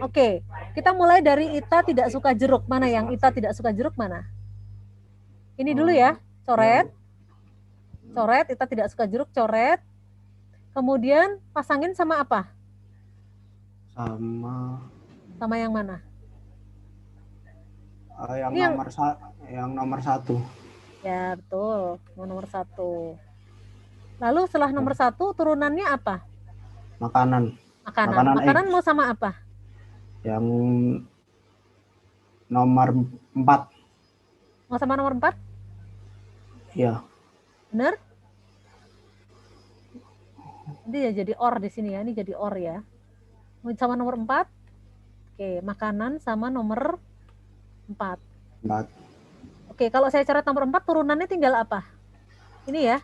Oke, kita mulai dari Ita tidak suka jeruk. Mana yang Ita tidak suka jeruk mana? Ini dulu ya, coret. Coret, Ita tidak suka jeruk, coret. Kemudian pasangin sama apa? Sama yang mana? Yang nomor 1. Ya, betul. Nomor 1. Lalu setelah nomor 1, turunannya apa? Makanan Makanan mau sama apa? Yang nomor 4. Mau sama nomor 4? Iya. Benar? Ini ya jadi or di sini ya. Ini jadi or ya. Mau sama nomor 4? Oke, makanan sama nomor 4. Oke, kalau saya coret nomor 4, turunannya tinggal apa? Ini ya.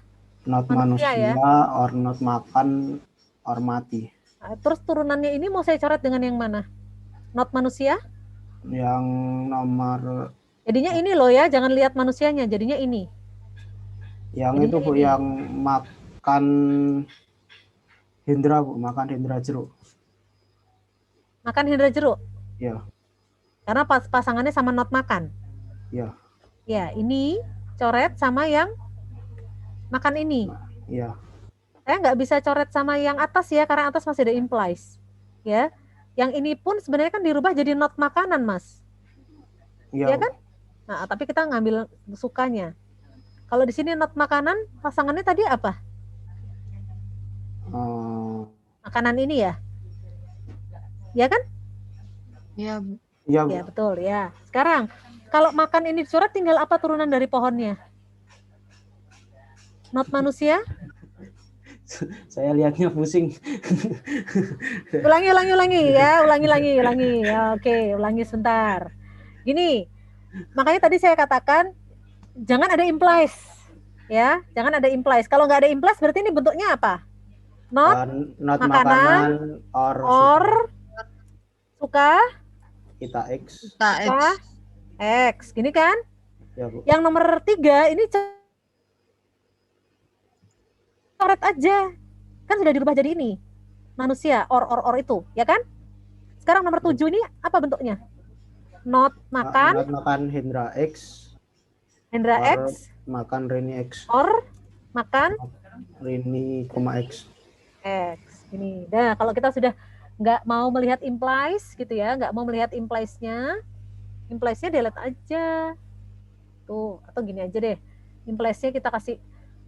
Not manusia ya? Or not makan, or mati. Nah, terus turunannya ini mau saya coret dengan yang mana? Not manusia? Yang nomor... Jadinya ini loh ya, jangan lihat manusianya. Jadinya ini. Yang jadinya itu Bu, ini. Yang makan Hendra Bu, makan Hendra jeruk. Makan Hendra jeruk? Iya. Karena pasangannya sama not makan? Iya. Ya, ini coret sama yang makan ini. Iya. Saya nggak bisa coret sama yang atas ya, karena atas masih ada implies. Ya, yang ini pun sebenarnya kan dirubah jadi not makanan, Mas. Iya kan? Nah, tapi kita ngambil sukanya. Kalau di sini not makanan, pasangannya tadi apa? Makanan ini ya? Ya kan? Iya. Iya, ya, betul ya. Sekarang kalau makan ini dicoret, tinggal apa turunan dari pohonnya? Not manusia? Saya lihatnya pusing. Ulangi ya, ulangi. Ya, oke, ulangi sebentar. Gini, makanya tadi saya katakan jangan ada implies, ya, jangan ada implies. Kalau nggak ada implies, berarti ini bentuknya apa? Not makanan, or suka. Kita X. X, gini kan? Ya, Bu. Yang nomor 3 ini coret aja, kan sudah dirubah jadi ini manusia, or itu, ya kan? Sekarang nomor 7 ini apa bentuknya? Not makan. Not makan Hendra X. Makan Rini X. Or makan Rini, X. X. Ini. Nah, kalau kita sudah nggak mau melihat implies gitu ya, nggak mau melihat impliesnya delete aja tuh, atau gini aja deh, impliesnya kita kasih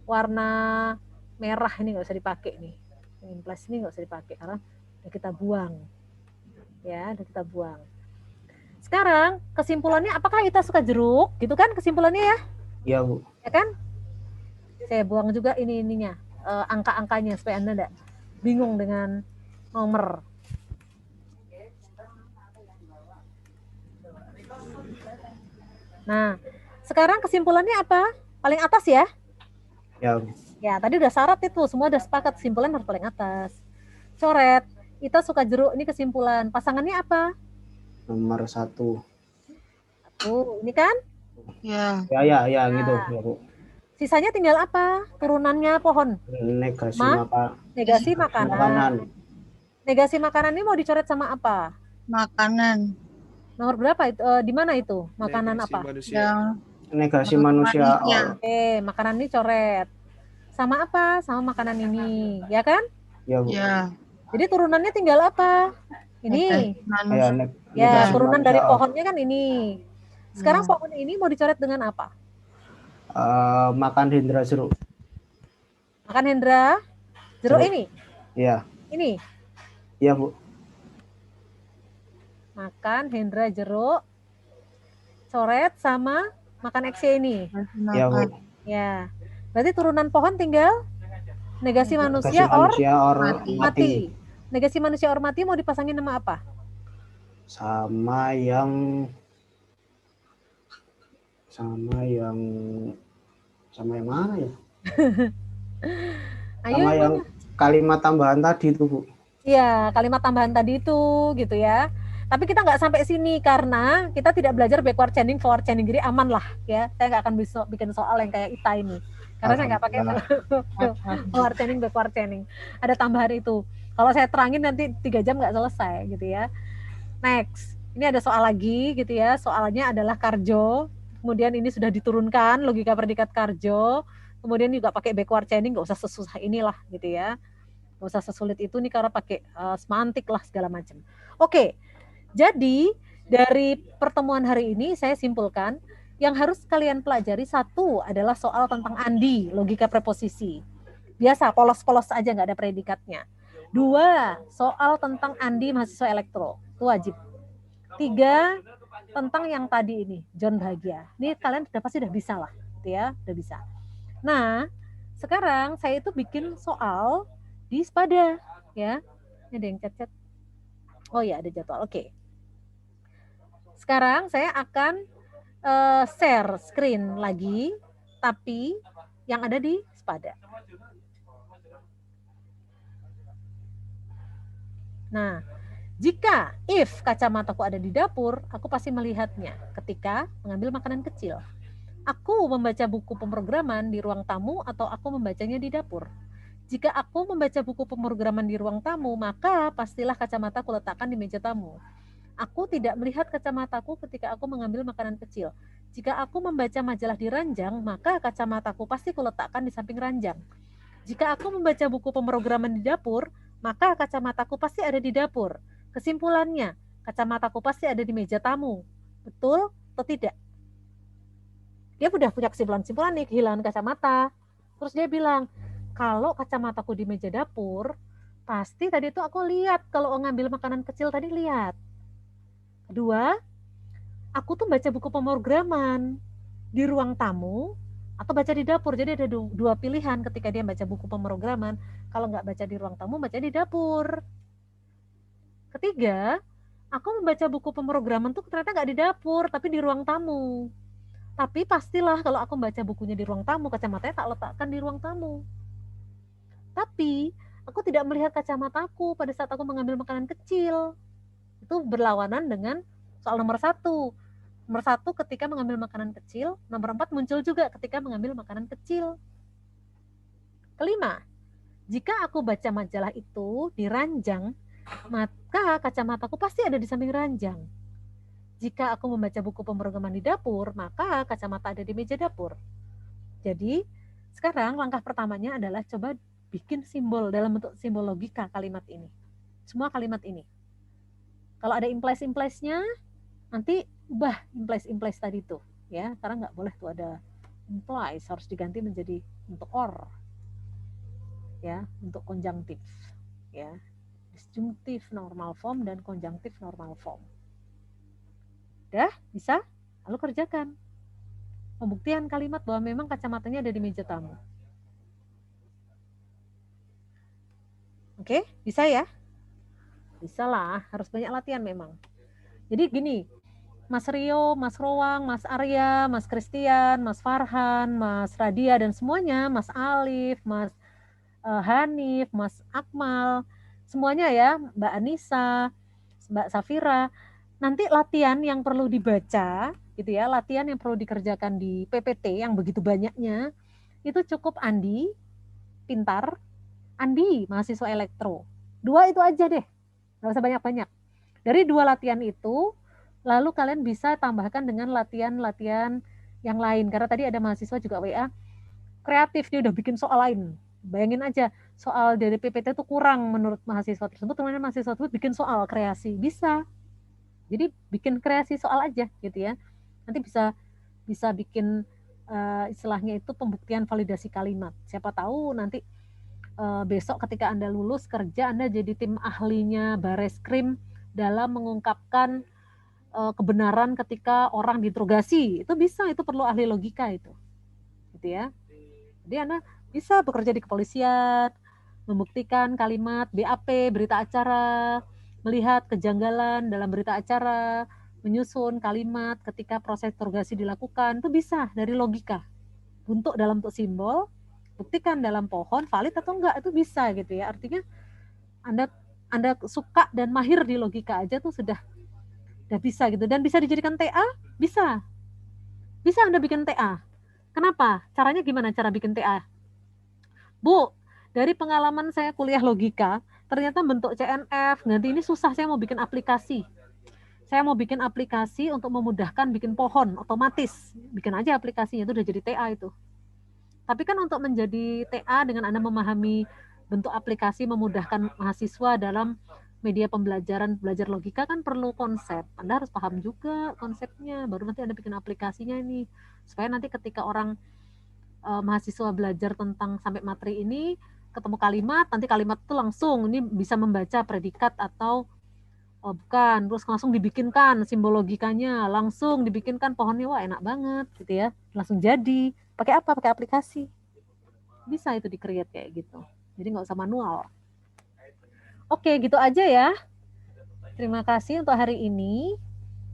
warna merah, ini nggak usah dipakai nih, implies ini nggak usah dipakai karena udah kita buang ya, Sekarang kesimpulannya, apakah kita suka jeruk gitu kan kesimpulannya ya? Iya, Bu. Ya kan? Saya buang juga ininya angka-angkanya supaya Anda enggak bingung dengan nomor. Nah, sekarang kesimpulannya apa? Paling atas ya? Ya. Ya, tadi udah syarat itu, semua udah sepakat kesimpulan harus paling atas. Coret, kita suka jeruk, ini kesimpulan. Pasangannya apa? Nomor 1. Ini kan? Ya. Ya, gitu. Ya, Bu. Sisanya tinggal apa? Turunannya pohon. Negasi makanan. Negasi makanan ini mau dicoret sama apa? Makanan. Nomor berapa itu? Di mana itu? Makanan negasi apa? Manusia. Negasi manusia. Oke, makanan ini coret. Sama apa? Sama makanan ini, ya kan? Ya, Bu. Ya. Jadi turunannya tinggal apa? Ini. Ya, turunan dari pohonnya kan ini. Sekarang pohon ini mau dicoret dengan apa? Makan Hendra jeruk. Makan Hendra jeruk ini? Iya. Ini? Iya, Bu. Makan Hendra jeruk, coret sama makan XY ini. Iya, Bu. Ya. Berarti turunan pohon tinggal negasi manusia or mati. Negasi manusia or mati mau dipasangin nama apa? Sama yang mana ya? Sama yang kalimat tambahan tadi itu, Bu. Iya, kalimat tambahan tadi itu gitu ya. Tapi kita nggak sampai sini karena kita tidak belajar backward chaining, forward chaining, jadi aman lah ya. Saya nggak akan bisa bikin soal yang kayak ITA ini. Karena saya nggak pakai forward chaining, backward chaining. Ada tambahan itu. Kalau saya terangin nanti 3 jam nggak selesai gitu ya. Next, ini ada soal lagi gitu ya. Soalnya adalah Karjo. Kemudian ini sudah diturunkan logika predikat Karjo. Kemudian juga pakai backward chaining, nggak usah sesusah inilah gitu ya. Nggak usah sesulit itu nih karena pakai semantik lah segala macam. Oke, jadi dari pertemuan hari ini saya simpulkan yang harus kalian pelajari satu adalah soal tentang andi, logika preposisi. Biasa, polos-polos aja nggak ada predikatnya. 2, soal tentang andi mahasiswa elektro, itu wajib. 3, tentang yang tadi ini, John bahagia. Ini kalian pasti udah bisa lah, gitu ya, udah bisa. Nah, sekarang saya itu bikin soal di Spada, ya. Ini ada yang chat-chat. Oh ya, ada jadwal. Oke. Sekarang saya akan share screen lagi, tapi yang ada di Spada. Nah, jika if kacamataku ada di dapur, aku pasti melihatnya ketika mengambil makanan kecil. Aku membaca buku pemrograman di ruang tamu atau aku membacanya di dapur. Jika aku membaca buku pemrograman di ruang tamu, maka pastilah kacamataku letakkan di meja tamu. Aku tidak melihat kacamataku ketika aku mengambil makanan kecil. Jika aku membaca majalah di ranjang, maka kacamataku pasti kuletakkan di samping ranjang. Jika aku membaca buku pemrograman di dapur, maka kacamataku pasti ada di dapur. Kesimpulannya, kacamataku pasti ada di meja tamu. Betul atau tidak? Dia udah punya kesimpulan-kesimpulan nih, kehilangan kacamata. Terus dia bilang, kalau kacamataku di meja dapur, pasti tadi tuh aku lihat kalau ngambil makanan kecil tadi lihat. Kedua, aku tuh baca buku pemrograman di ruang tamu atau baca di dapur. Jadi ada 2 pilihan ketika dia baca buku pemrograman. Kalau nggak baca di ruang tamu, baca di dapur. Ketiga, aku membaca buku pemrograman tuh ternyata nggak di dapur, tapi di ruang tamu. Tapi pastilah kalau aku baca bukunya di ruang tamu, kacamatanya tak letakkan di ruang tamu. Tapi aku tidak melihat kacamataku pada saat aku mengambil makanan kecil. Itu berlawanan dengan soal nomor 1. Nomor 1 ketika mengambil makanan kecil, nomor 4 muncul juga ketika mengambil makanan kecil. Kelima, jika aku baca majalah itu di ranjang, maka kacamataku pasti ada di samping ranjang. Jika aku membaca buku pemrograman di dapur, maka kacamata ada di meja dapur. Jadi, sekarang langkah pertamanya adalah coba bikin simbol dalam bentuk simbol logika kalimat ini. Semua kalimat ini. Kalau ada implies-impliesnya, nanti ubah implies-implies tadi tuh, ya, karena nggak boleh tuh ada implies, harus diganti menjadi untuk or, ya, untuk konjunktif, ya, disjunktif normal form dan konjunktif normal form. Udah bisa? Lalu kerjakan pembuktian kalimat bahwa memang kacamatanya ada di meja tamu. Oke, bisa ya? Bisa lah, harus banyak latihan memang. Jadi gini, Mas Rio, Mas Roang, Mas Arya, Mas Christian, Mas Farhan, Mas Radia, dan semuanya, Mas Alif, Mas Hanif, Mas Akmal, semuanya ya, Mbak Anissa, Mbak Safira, nanti latihan yang perlu dibaca, gitu ya, latihan yang perlu dikerjakan di PPT yang begitu banyaknya, itu cukup Andi, pintar, Andi, mahasiswa elektro. 2 itu aja deh. Nggak usah banyak-banyak. Dari 2 latihan itu, lalu kalian bisa tambahkan dengan latihan-latihan yang lain. Karena tadi ada mahasiswa juga WA, kreatif, dia udah bikin soal lain. Bayangin aja, soal dari PPT itu kurang menurut mahasiswa tersebut, kemudian mahasiswa tersebut bikin soal kreasi. Bisa. Jadi bikin kreasi soal aja gitu ya. Nanti bisa bikin istilahnya itu pembuktian validasi kalimat. Siapa tahu nanti besok ketika Anda lulus kerja, Anda jadi tim ahlinya Bareskrim dalam mengungkapkan kebenaran ketika orang diinterogasi. Itu bisa, itu perlu ahli logika itu. Gitu ya. Jadi Anda bisa bekerja di kepolisian, membuktikan kalimat BAP, berita acara, melihat kejanggalan dalam berita acara, menyusun kalimat ketika proses interogasi dilakukan, itu bisa dari logika. Bentuk dalam bentuk simbol, buktikan dalam pohon, valid atau enggak, itu bisa gitu ya. Artinya Anda suka dan mahir di logika aja tuh sudah bisa gitu. Dan bisa dijadikan TA, bisa. Bisa Anda bikin TA. Kenapa? Caranya gimana cara bikin TA? Bu, dari pengalaman saya kuliah logika, ternyata bentuk CNF, nanti ini susah, saya mau bikin aplikasi. Saya mau bikin aplikasi untuk memudahkan bikin pohon, otomatis. Bikin aja aplikasinya, itu udah jadi TA itu. Tapi kan untuk menjadi TA dengan Anda memahami bentuk aplikasi memudahkan mahasiswa dalam media pembelajaran, belajar logika kan perlu konsep. Anda harus paham juga konsepnya, baru nanti Anda bikin aplikasinya ini. Supaya nanti ketika orang mahasiswa belajar tentang sampai materi ini, ketemu kalimat, nanti kalimat itu langsung ini bisa membaca predikat atau bukan, terus langsung dibikinkan simbol logikanya, langsung dibikinkan pohonnya, wah enak banget gitu ya, langsung jadi. Pakai apa? Pakai aplikasi. Bisa itu di-create kayak gitu. Jadi nggak usah manual. Oke, gitu aja ya. Terima kasih untuk hari ini.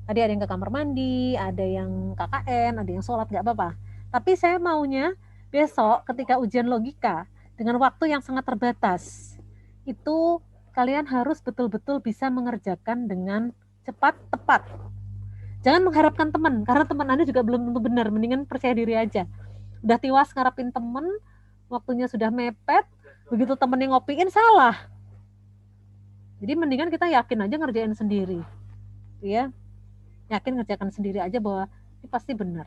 Tadi ada yang ke kamar mandi, ada yang KKN, ada yang sholat, nggak apa-apa. Tapi saya maunya besok ketika ujian logika, dengan waktu yang sangat terbatas, itu kalian harus betul-betul bisa mengerjakan dengan cepat, tepat. Jangan mengharapkan teman, karena teman Anda juga belum tentu benar. Mendingan percaya diri aja. Udah tiwas ngarepin temen, waktunya sudah mepet, begitu temennya ngopiin salah. Jadi mendingan kita yakin aja ngerjain sendiri. Ya, yakin ngerjakan sendiri aja bahwa ini pasti benar.